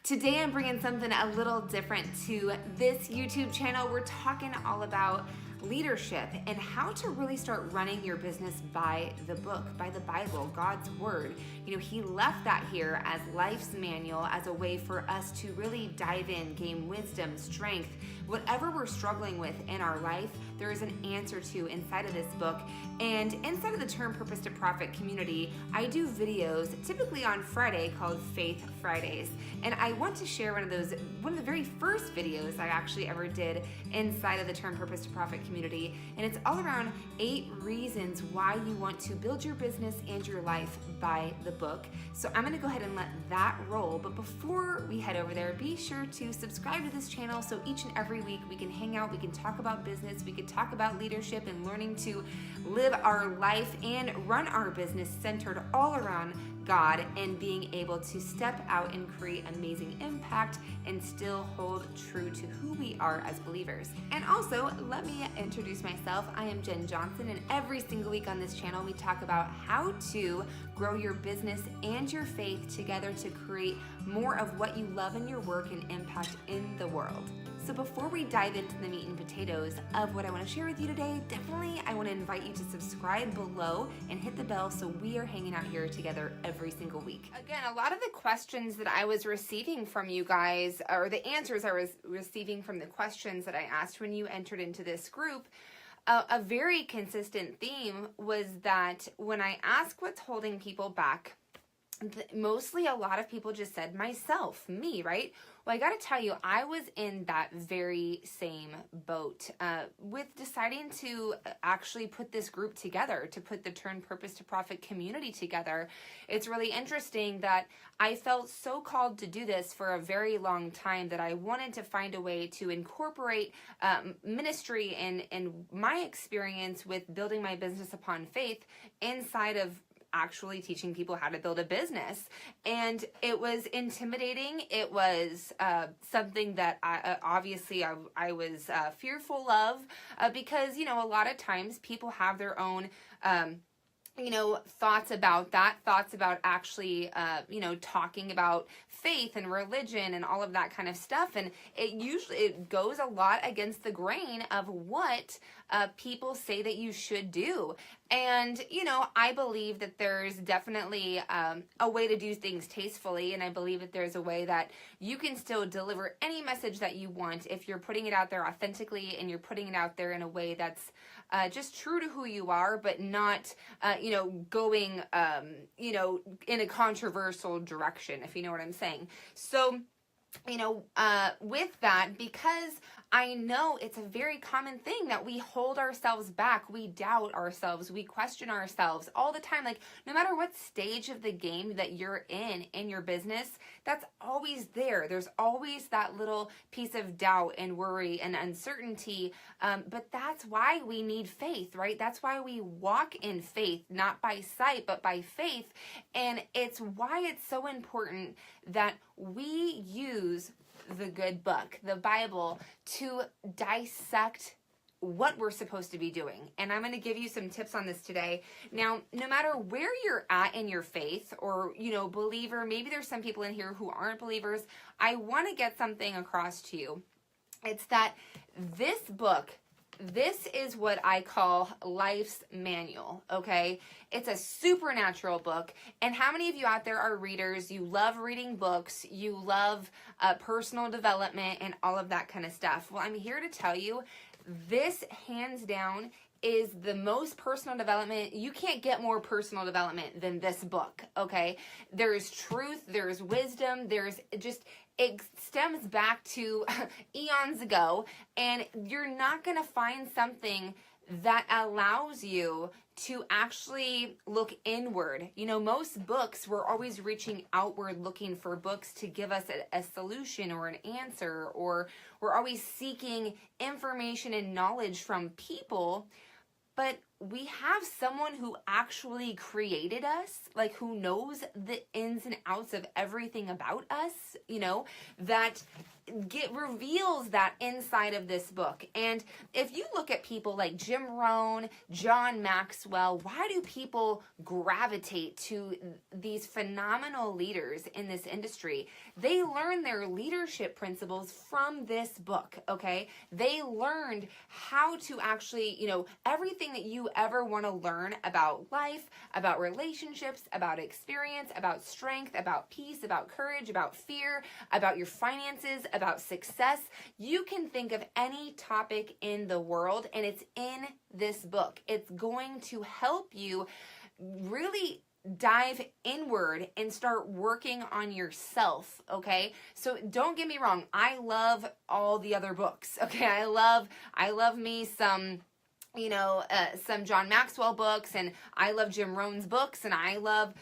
Today I'm bringing something a little different to this YouTube channel. We're talking all about leadership and how to really start running your business by the book, by the Bible, God's word. You know, he left that here as life's manual, as a way for us to really dive in, gain wisdom, strength, whatever we're struggling with in our life, there is an answer to inside of this book. And inside of the Turn Purpose to Profit community, I do videos typically on Friday called Faith Fridays. And I want to share one of the very first videos I actually ever did inside of the Turn Purpose to Profit community. And it's all around 8 reasons why you want to build your business and your life by the book. So I'm gonna go ahead and let that roll. But before we head over there, be sure to subscribe to this channel so each and every week we can hang out, we can talk about business, we can talk about leadership and learning to live our life and run our business centered all around God and being able to step out and create amazing impact and still hold true to who we are as believers. And also, let me introduce myself. I am Jen Johnson, and every single week on this channel, we talk about how to grow your business and your faith together to create more of what you love in your work and impact in the world. So before we dive into the meat and potatoes of what I want to share with you today, definitely I want to invite you to subscribe below and hit the bell so we are hanging out here together every single week. Again, a lot of the questions that I was receiving from you guys, or the answers I was receiving from the questions that I asked when you entered into this group, a very consistent theme was that when I ask what's holding people back, mostly a lot of people just said myself, me, right? Well, I got to tell you, I was in that very same boat with deciding to actually put this group together, to put the Turn Purpose to Profit community together. It's really interesting that I felt so called to do this for a very long time that I wanted to find a way to incorporate ministry and my experience with building my business upon faith inside of actually teaching people how to build a business. And it was intimidating. It was something that I was fearful of because, you know, a lot of times people have their own thoughts about that, thoughts about actually, talking about faith and religion and all of that kind of stuff. And it goes a lot against the grain of what people say that you should do. And, I believe that there's definitely a way to do things tastefully. And I believe that there's a way that you can still deliver any message that you want if you're putting it out there authentically and you're putting it out there in a way that's just true to who you are, but not, going, in a controversial direction, if you know what I'm saying. So, with that, because I know it's a very common thing that we hold ourselves back, we doubt ourselves, we question ourselves all the time. Like, no matter what stage of the game that you're in your business, that's always there. There's always that little piece of doubt and worry and uncertainty. But that's why we need faith, right? That's why we walk in faith, not by sight, but by faith. And it's why it's so important that we use the good book, the Bible, to dissect what we're supposed to be doing. And I'm going to give you some tips on this today. Now, no matter where you're at in your faith or, believer, maybe there's some people in here who aren't believers, I want to get something across to you. It's that this book, this is what I call life's manual, okay? It's a supernatural book. And how many of you out there are readers? You love reading books. You love personal development and all of that kind of stuff. Well, I'm here to tell you, this hands down is the most personal development. You can't get more personal development than this book, okay? There is truth, there is wisdom, it stems back to eons ago, and you're not going to find something that allows you to actually look inward. Most books, we're always reaching outward looking for books to give us a solution or an answer, or we're always seeking information and knowledge from people. But we have someone who actually created us, like who knows the ins and outs of everything about us, that reveals that inside of this book. And if you look at people like Jim Rohn, John Maxwell, why do people gravitate to these phenomenal leaders in this industry? They learn their leadership principles from this book, okay? They learned how to actually, everything that you ever want to learn about life, about relationships, about experience, about strength, about peace, about courage, about fear, about your finances, about success. You can think of any topic in the world and it's in this book. It's going to help you really dive inward and start working on yourself, okay? So don't get me wrong. I love all the other books, okay? I love me some John Maxwell books, and I love Jim Rohn's books, and I love,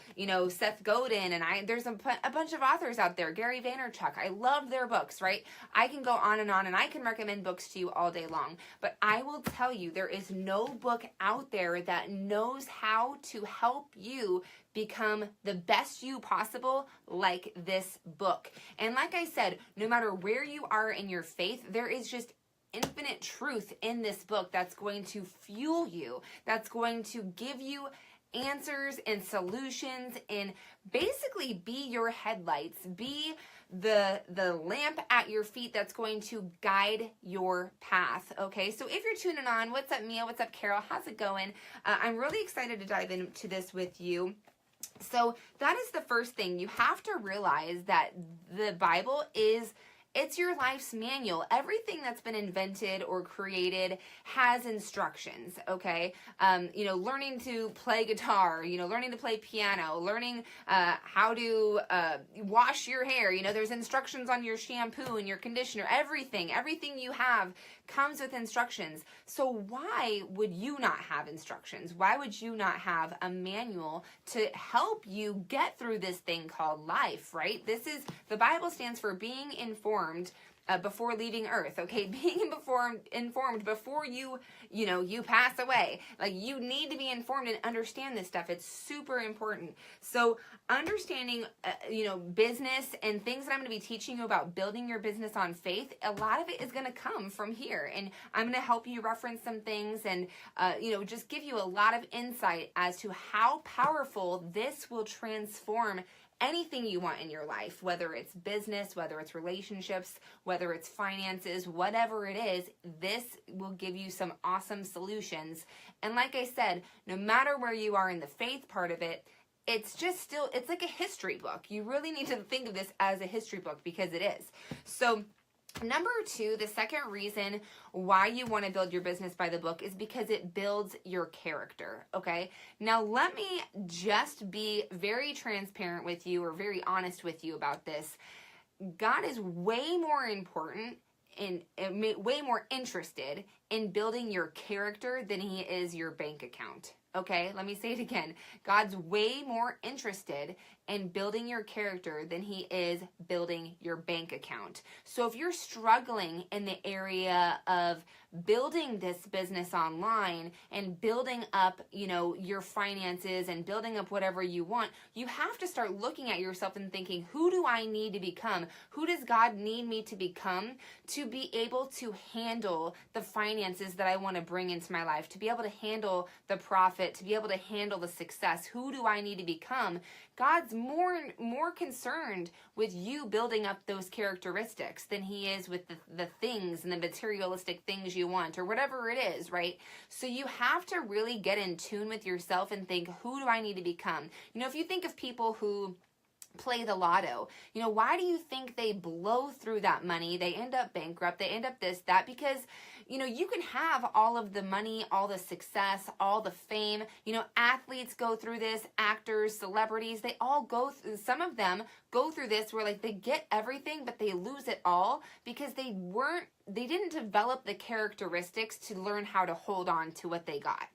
Seth Godin, and there's a bunch of authors out there, Gary Vaynerchuk. I love their books, right? I can go on, and I can recommend books to you all day long, but I will tell you, there is no book out there that knows how to help you become the best you possible like this book. And like I said, no matter where you are in your faith, there is just infinite truth in this book that's going to fuel you, that's going to give you answers and solutions, and basically be your headlights, be the lamp at your feet that's going to guide your path, okay? So if you're tuning on, what's up, Mia? What's up, Carol? How's it going? I'm really excited to dive into this with you. So that is the first thing. You have to realize that the Bible it's your life's manual. Everything that's been invented or created has instructions, okay? Learning to play guitar, learning to play piano, learning how to wash your hair. There's instructions on your shampoo and your conditioner. Everything you have comes with instructions. So why would you not have instructions? Why would you not have a manual to help you get through this thing called life, right? The Bible stands for being informed before leaving earth, okay? Being informed before you pass away. Like, you need to be informed and understand this stuff. It's super important. So understanding, business and things that I'm going to be teaching you about building your business on faith, a lot of it is going to come from here. And I'm going to help you reference some things and, just give you a lot of insight as to how powerful this will transform anything you want in your life, whether it's business, whether it's relationships, whether it's finances, whatever it is, this will give you some awesome solutions. And like I said, no matter where you are in the faith part of it, it's like a history book. You really need to think of this as a history book because it is. So number 2, the second reason why you want to build your business by the book is because it builds your character, okay? Now, let me just be very transparent with you, or very honest with you about this. God is way more important and way more interested in building your character than he is your bank account. Okay, let me say it again. God's way more interested in building your character than he is building your bank account. So if you're struggling in the area of building this business online and building up, your finances and building up whatever you want, you have to start looking at yourself and thinking, who do I need to become? Who does God need me to become to be able to handle the finances that I want to bring into my life, to be able to handle the profit, to be able to handle the success? Who do I need to become? God's more concerned with you building up those characteristics than he is with the things and the materialistic things you want, or whatever it is, right? So you have to really get in tune with yourself and think, who do I need to become? If you think of people who play the lotto, why do you think they blow through that money? They end up bankrupt, they end up this, that, because you can have all of the money, all the success, all the fame. Athletes go through this, actors, celebrities, they all go through, some of them go through this where they get everything, but they lose it all because they didn't develop the characteristics to learn how to hold on to what they got.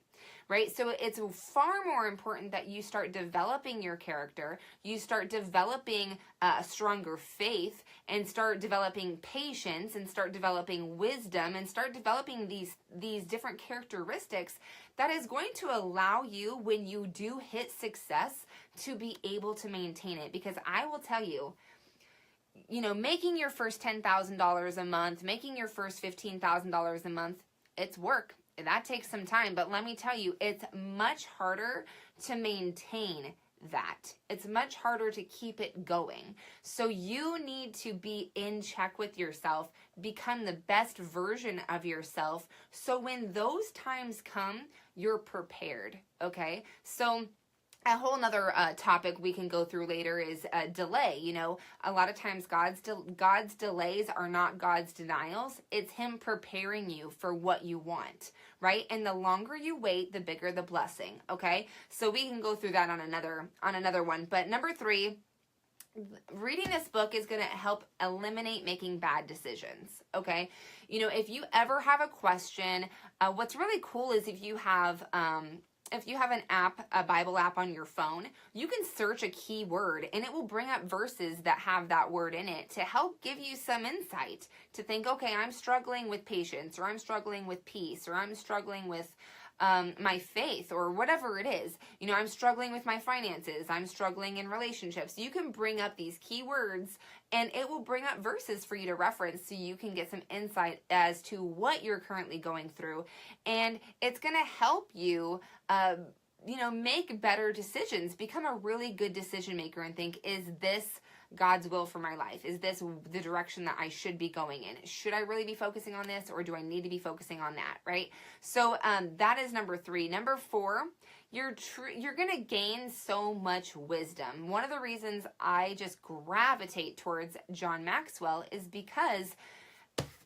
Right? So it's far more important that you start developing your character, you start developing a stronger faith, and start developing patience, and start developing wisdom, and start developing these different characteristics that is going to allow you, when you do hit success, to be able to maintain it. Because I will tell you, making your first $10,000 a month, making your first $15,000 a month, it's work. That takes some time, but let me tell you, it's much harder to maintain that. It's much harder to keep it going. So you need to be in check with yourself, become the best version of yourself, so when those times come, you're prepared, okay? So a whole nother topic we can go through later is delay. A lot of times God's delays are not God's denials. It's him preparing you for what you want, right? And the longer you wait, the bigger the blessing, okay? So we can go through that on another one. But number 3, reading this book is going to help eliminate making bad decisions, okay? If you ever have a question, what's really cool is if you have an app, a Bible app on your phone, you can search a keyword and it will bring up verses that have that word in it to help give you some insight to think, okay, I'm struggling with patience, or I'm struggling with peace, or I'm struggling with my faith, or whatever it is. I'm struggling with my finances. I'm struggling in relationships. You can bring up these keywords and it will bring up verses for you to reference so you can get some insight as to what you're currently going through. And it's going to help you, make better decisions, become a really good decision maker and think, is this God's will for my life? Is this the direction that I should be going in? Should I really be focusing on this, or do I need to be focusing on that, right? So that is number 3. Number 4, you're going to gain so much wisdom. One of the reasons I just gravitate towards John Maxwell is because,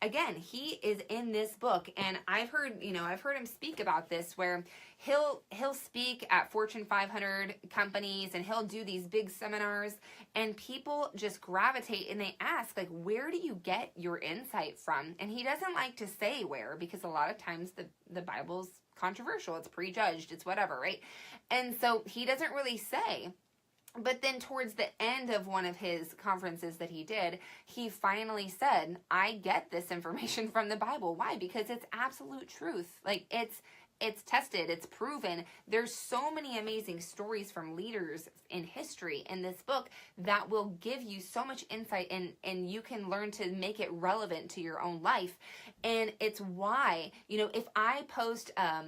again, he is in this book, and I've heard him speak about this, where he'll speak at Fortune 500 companies, and he'll do these big seminars, and people just gravitate and they ask, like, where do you get your insight from? And he doesn't like to say where, because a lot of times the Bible's controversial, it's prejudged, it's whatever, right? And so he doesn't really say. But then towards the end of one of his conferences that he did, he finally said, I get this information from the Bible. Why? Because it's absolute truth. Like, it's tested, it's proven. There's so many amazing stories from leaders in history in this book that will give you so much insight, and you can learn to make it relevant to your own life. And it's why, if I post a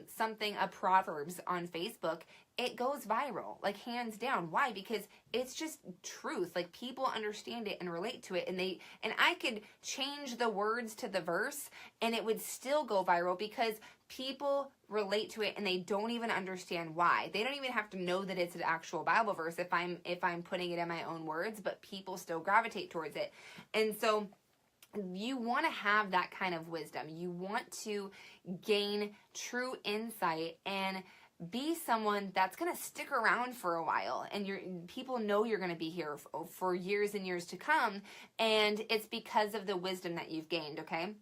Proverbs on Facebook, it goes viral, like, hands down. Why? Because it's just truth. Like, people understand it and relate to it, and I could change the words to the verse and it would still go viral, because people relate to it and they don't even understand why. They don't even have to know that it's an actual Bible verse if I'm putting it in my own words, but people still gravitate towards it. And so you want to have that kind of wisdom. You want to gain true insight and be someone that's going to stick around for a while, and people know you're going to be here for years and years to come, and it's because of the wisdom that you've gained, okay?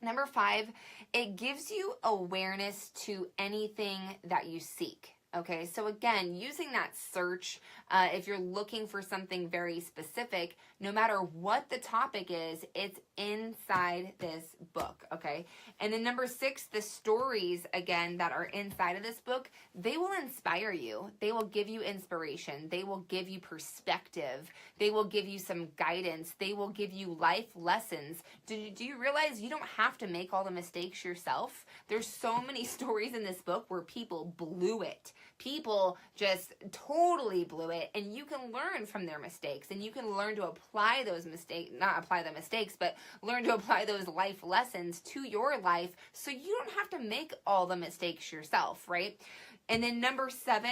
Number 5, it gives you awareness to anything that you seek. Okay, so again, using that search, if you're looking for something very specific, no matter what the topic is, it's inside this book, okay? And then number 6, the stories, again, that are inside of this book, they will inspire you. They will give you inspiration. They will give you perspective. They will give you some guidance. They will give you life lessons. Do you realize you don't have to make all the mistakes yourself? There's so many stories in this book where people blew it. People just totally blew it, and you can learn from their mistakes, and you can learn to apply those mistakes, not apply the mistakes, but learn to apply those life lessons to your life, so you don't have to make all the mistakes yourself, right? And then number 7,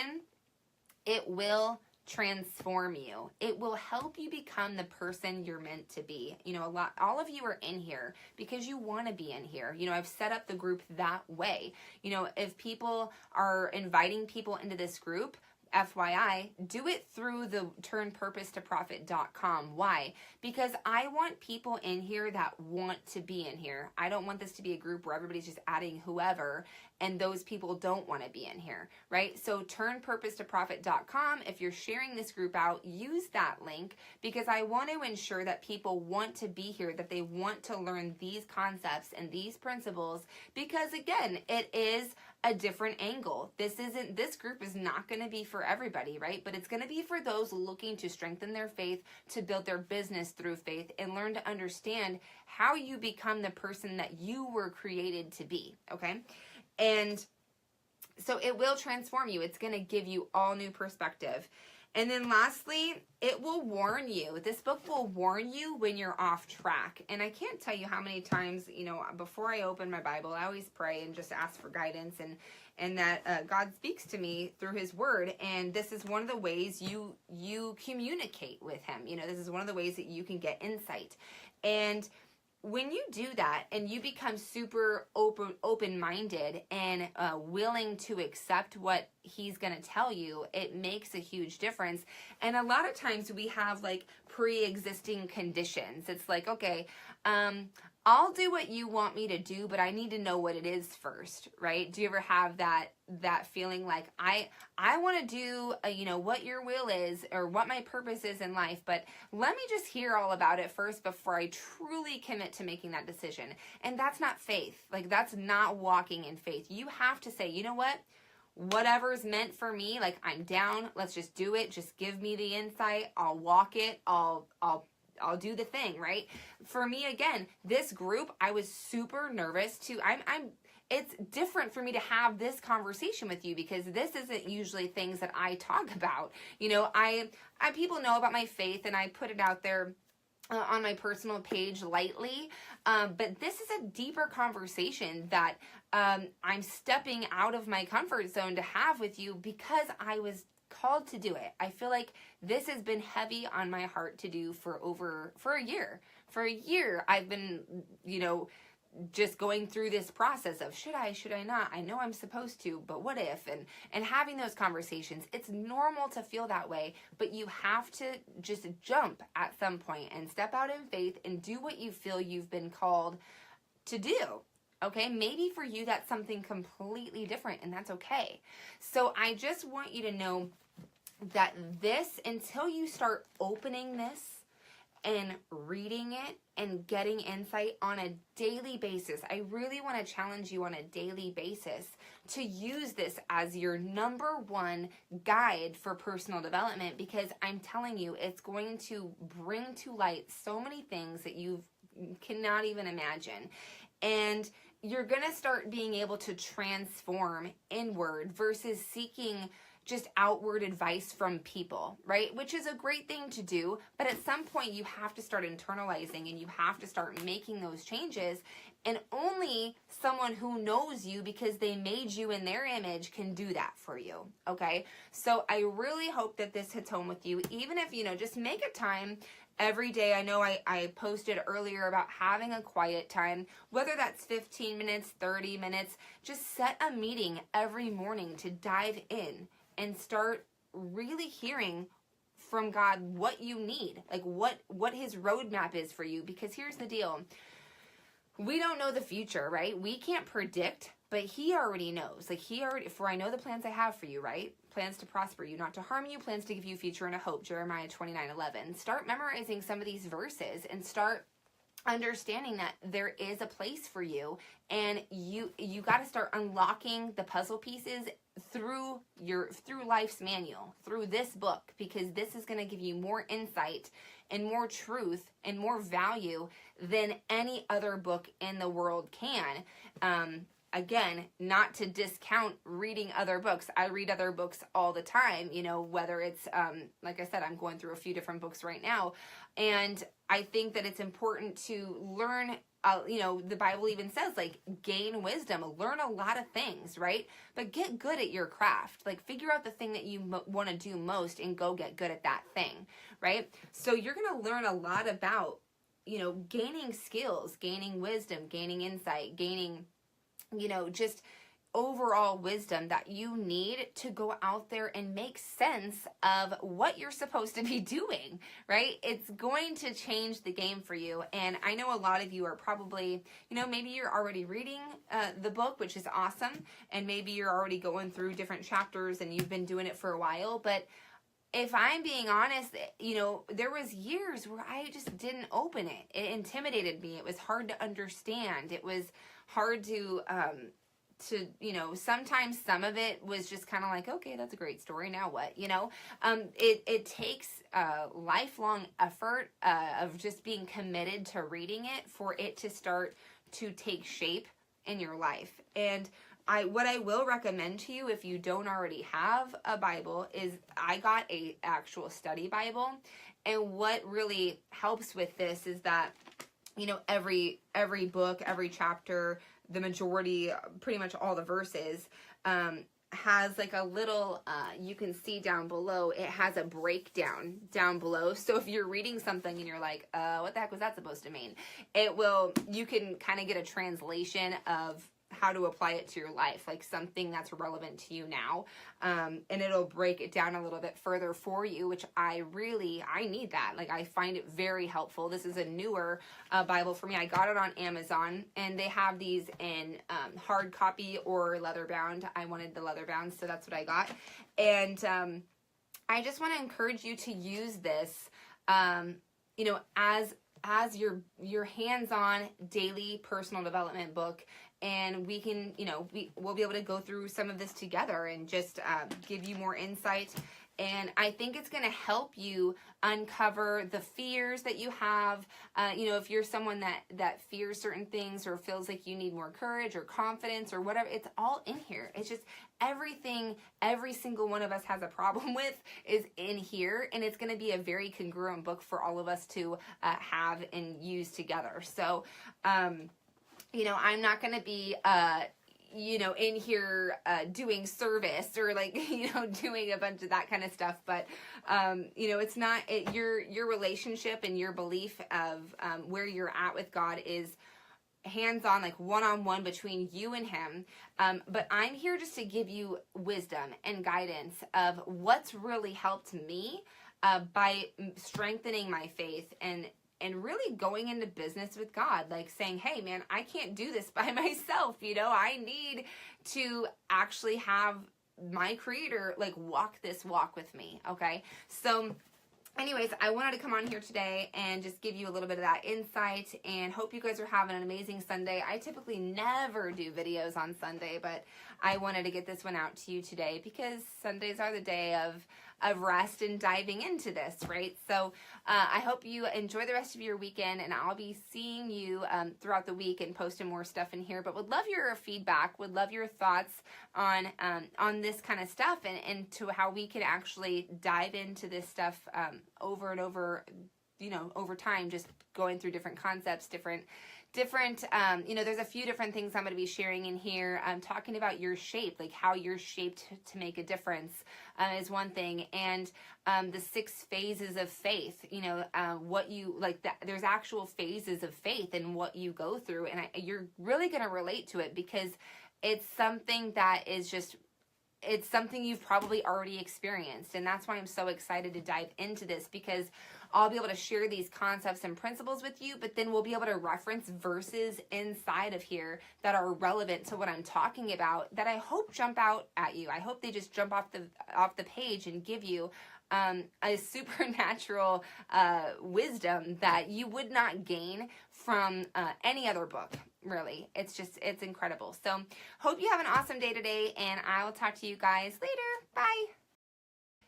it will transform you. It will help you become the person you're meant to be. All of you are in here because you want to be in here. I've set up the group that way. If people are inviting people into this group, FYI, do it through the turnpurposetoprofit.com. Why? Because I want people in here that want to be in here. I don't want this to be a group where everybody's just adding whoever and those people don't want to be in here, right? So turnpurposetoprofit.com, if you're sharing this group out, use that link, because I want to ensure that people want to be here, that they want to learn these concepts and these principles, because again, it is a different angle. This group is not going to be for everybody, right? But it's going to be for those looking to strengthen their faith, to build their business through faith, and learn to understand how you become the person that you were created to be, okay? And so it will transform you. It's going to give you all new perspective. And then lastly, it will warn you. This book will warn you when you're off track. And I can't tell you how many times, before I open my Bible, I always pray and just ask for guidance and that God speaks to me through his word. And this is one of the ways you communicate with him. This is one of the ways that you can get insight. And when you do that and you become super open-minded and willing to accept what he's going to tell you, it makes a huge difference. And a lot of times we have like pre-existing conditions. It's like, okay, I'll do what you want me to do, but I need to know what it is first, right? Do you ever have that feeling like I want to do what your will is or what my purpose is in life, but let me just hear all about it first before I truly commit to making that decision. And that's not faith. Like, that's not walking in faith. You have to say, you know what? Whatever's meant for me, like, I'm down. Let's just do it. Just give me the insight. I'll walk it. I'll do the thing, right? For me, again, this group, I was super nervous to, it's different for me to have this conversation with you because this isn't usually things that I talk about. People know about my faith and I put it out there on my personal page lightly. But this is a deeper conversation that I'm stepping out of my comfort zone to have with you because I was called to do it. I feel like this has been heavy on my heart to do for a year. For a year, I've been, just going through this process of should I not? I know I'm supposed to, but what if? And having those conversations, it's normal to feel that way, but you have to just jump at some point and step out in faith and do what you feel you've been called to do. Okay, maybe for you that's something completely different, and that's okay. So I just want you to know that this, until you start opening this and reading it and getting insight on a daily basis, I really want to challenge you on a daily basis to use this as your number one guide for personal development, because I'm telling you, it's going to bring to light so many things that you cannot even imagine. And you're going to start being able to transform inward versus seeking just outward advice from people, right? Which is a great thing to do, but at some point you have to start internalizing and you have to start making those changes, and only someone who knows you because they made you in their image can do that for you, okay? So I really hope that this hits home with you, even if, just make a time every day. I know I posted earlier about having a quiet time, whether that's 15 minutes, 30 minutes, just set a meeting every morning to dive in and start really hearing from God what you need, like what his roadmap is for you. Because here's the deal. We don't know the future, right? We can't predict, but he already knows. Like, for I know the plans I have for you, right? Plans to prosper you, not to harm you, plans to give you a future and a hope. Jeremiah 29:11. Start memorizing some of these verses and start understanding that there is a place for you, and you got to start unlocking the puzzle pieces through life's manual, through this book, because this is going to give you more insight and more truth and more value than any other book in the world can. Again, not to discount reading other books. I read other books all the time, whether it's, like I said, I'm going through a few different books right now. And I think that it's important to learn, the Bible even says, like, gain wisdom, learn a lot of things, right? But get good at your craft. Like, figure out the thing that you want to do most and go get good at that thing, right? So you're going to learn a lot about, gaining skills, gaining wisdom, gaining insight, gaining just overall wisdom that you need to go out there and make sense of what you're supposed to be doing, right? It's going to change the game for you. And I know a lot of you are probably, maybe you're already reading the book, which is awesome. And maybe you're already going through different chapters and you've been doing it for a while. But if I'm being honest, there was years where I just didn't open it. It intimidated me. It was hard to understand. It was hard to sometimes some of it was just kind of like, okay, that's a great story. Now what? It takes lifelong effort of just being committed to reading it for it to start to take shape in your life. And what I will recommend to you, if you don't already have a Bible, is I got a actual study Bible. And what really helps with this is that, every book, every chapter, the majority, pretty much all the verses, has like a little, you can see down below, it has a breakdown down below. So if you're reading something and you're like, what the heck was that supposed to mean? You can kind of get a translation of how to apply it to your life, like something that's relevant to you now. And it'll break it down a little bit further for you, which I need that. Like, I find it very helpful. This is a newer Bible for me. I got it on Amazon, and they have these in hard copy or leather bound. I wanted the leather bound, so that's what I got. And I just want to encourage you to use this, as your hands-on daily personal development book. And we can, we'll be able to go through some of this together and just give you more insight. And I think it's going to help you uncover the fears that you have. If you're someone that fears certain things or feels like you need more courage or confidence or whatever, it's all in here. It's just everything every single one of us has a problem with is in here. And it's going to be a very congruent book for all of us to have and use together. So, I'm not going to be, in here doing service or doing a bunch of that kind of stuff. But, it's not your relationship and your belief of where you're at with God is hands-on, like one-on-one between you and him. But I'm here just to give you wisdom and guidance of what's really helped me by strengthening my faith and really going into business with God, like saying, hey man, I can't do this by myself. I need to actually have my Creator walk this walk with me. Okay. So anyways, I wanted to come on here today and just give you a little bit of that insight and hope you guys are having an amazing Sunday. I typically never do videos on Sunday, but I wanted to get this one out to you today because Sundays are the day of rest and diving into this, right? So I hope you enjoy the rest of your weekend, and I'll be seeing you throughout the week and posting more stuff in here. But would love your feedback, would love your thoughts on this kind of stuff and to how we can actually dive into this stuff over and over, over time, just going through different concepts, different, there's a few different things I'm going to be sharing in here. I'm talking about your shape, like how you're shaped to make a difference is one thing. And the 6 phases of faith, what you like, that there's actual phases of faith and what you go through. And you're really going to relate to it because it's something that is just, it's something you've probably already experienced. And that's why I'm so excited to dive into this, because I'll be able to share these concepts and principles with you, but then we'll be able to reference verses inside of here that are relevant to what I'm talking about that I hope jump out at you. I hope they just jump off the page and give you a supernatural wisdom that you would not gain from any other book. Really, it's incredible. So hope you have an awesome day today, and I will talk to you guys later. Bye.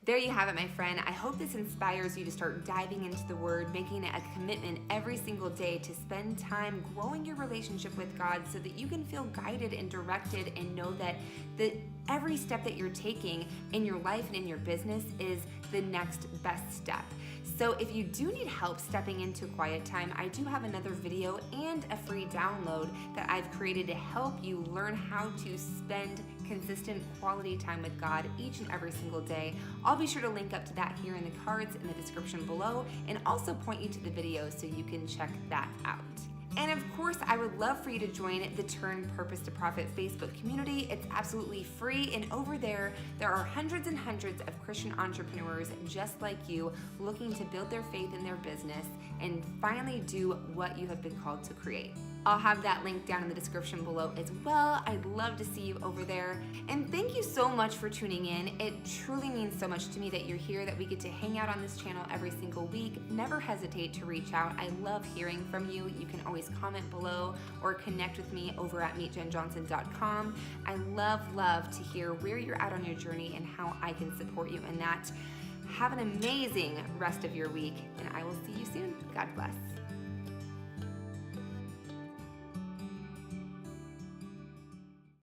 There you have it, my friend. I hope this inspires you to start diving into the Word, making it a commitment every single day to spend time growing your relationship with God so that you can feel guided and directed and know that every step that you're taking in your life and in your business is the next best step. So if you do need help stepping into quiet time, I do have another video and a free download that I've created to help you learn how to spend consistent quality time with God each and every single day. I'll be sure to link up to that here in the cards in the description below, and also point you to the video so you can check that out. And of course, I would love for you to join the Turn Purpose to Profit Facebook community. It's absolutely free, and over there are hundreds and hundreds of Christian entrepreneurs just like you looking to build their faith in their business and finally do what you have been called to create. I'll have that link down in the description below as well. I'd love to see you over there. And thank you so much for tuning in. It truly means so much to me that you're here, that we get to hang out on this channel every single week. Never hesitate to reach out. I love hearing from you. You can always comment below or connect with me over at meetjenjohnson.com. I love to hear where you're at on your journey and how I can support you in that. Have an amazing rest of your week, and I will see you soon. God bless.